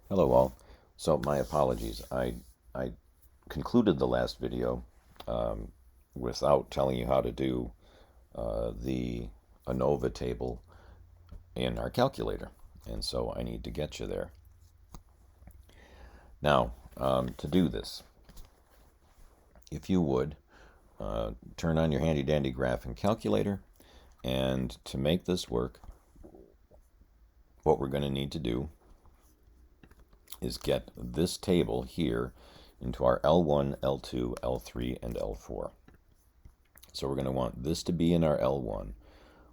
Hello all. So my apologies. I concluded the last video um, without telling you how to do the ANOVA table in our calculator, and so I need to get you there. Now, to do this, if you would, turn on your handy dandy graphing calculator, and to make this work, what we're going to need to do is get this table here into our L1, L2, L3, and L4. So we're going to want this to be in our L1,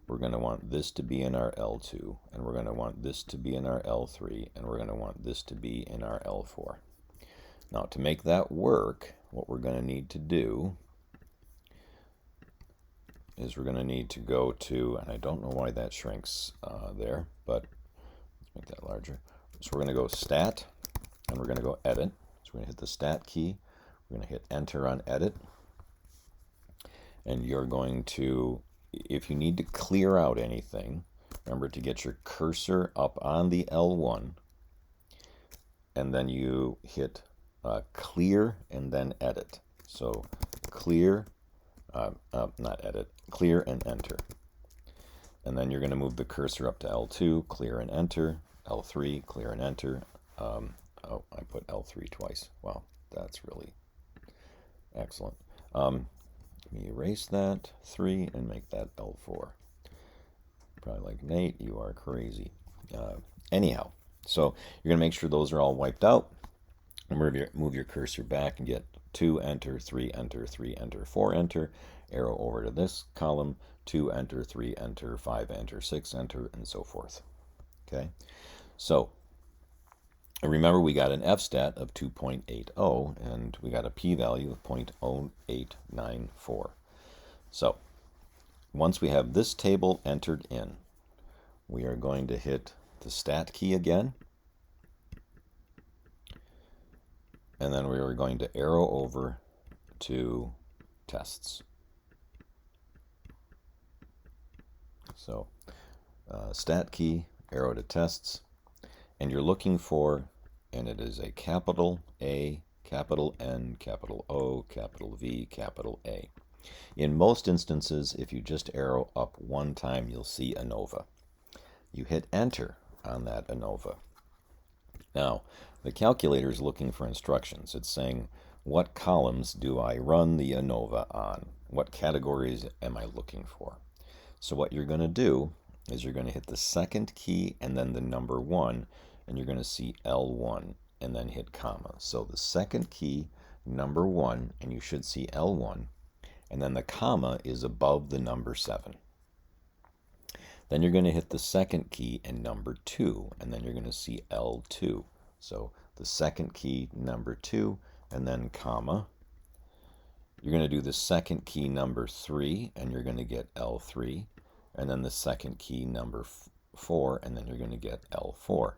we're going to want this to be in our L2, and we're going to want this to be in our L3, and we're going to want this to be in our L4. Now to make that work, what we're going to need to do is we're going to need to go to, and I don't know why that shrinks there, but let's make that larger. So we're going to go Stat, and we're going to go Edit. So we're going to hit the Stat key, we're going to hit Enter on Edit, and you're going to, if you need to clear out anything, remember to get your cursor up on the L1, and then you hit Clear and then Edit. So Clear, not Edit, Clear and Enter. And then you're going to move the cursor up to L2, Clear and Enter, L3, Clear and Enter. Oh, I put L3 twice. Wow, that's really excellent. Let me erase that 3 and make that L4. Probably like, Nate, you are crazy. Anyhow, so you're going to make sure those are all wiped out. Move your cursor back and get 2, enter, 3, enter, 3, enter, 4, enter. Arrow over to this column, 2, enter, 3, enter, 5, enter, 6, enter, and so forth. Okay, so remember we got an f-stat of 2.80 and we got a p-value of 0.0894. So once we have this table entered in, we are going to hit the Stat key again, and then we are going to arrow over to Tests. So Stat key, arrow to Tests, and you're looking for, and it is a capital A, capital N, capital O, capital V, capital A. In most instances, if you just arrow up one time, you'll see ANOVA. You hit Enter on that ANOVA. Now, the calculator is looking for instructions. It's saying, what columns do I run the ANOVA on? What categories am I looking for? So what you're going to do is you're going to hit the second key and then the number 1, and you're going to see L1, and then hit comma. So the second key, number 1, and you should see L1, and then the comma is above the number 7. Then you're going to hit the second key and number 2, and then you're going to see L2. So the second key, number 2, and then comma. You're going to do the second key, number 3, and you're going to get L3, and then the second key, number 4, and then you're going to get L4,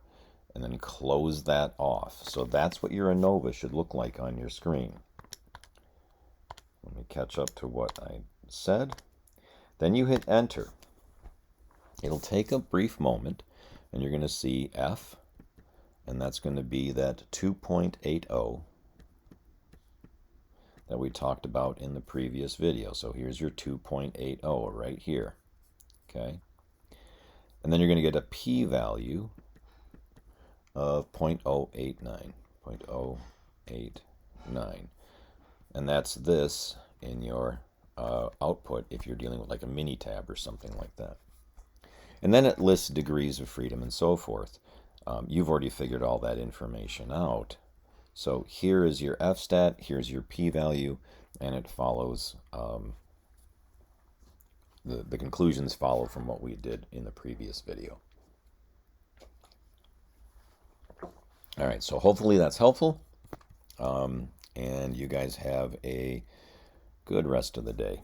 and then close that off. So that's what your ANOVA should look like on your screen. Let me catch up to what I said. Then you hit Enter. It'll take a brief moment, and you're going to see F, and that's going to be that 2.80 that we talked about in the previous video. So here's your 2.80 right here. Okay? And then you're going to get a p-value of 0.089. 0.089. And that's this in your output if you're dealing with like a Minitab or something like that. And then it lists degrees of freedom and so forth. You've already figured all that information out. So here is your f-stat, here's your p-value, and it follows, the conclusions follow from what we did in the previous video. All right, so hopefully that's helpful, and you guys have a good rest of the day.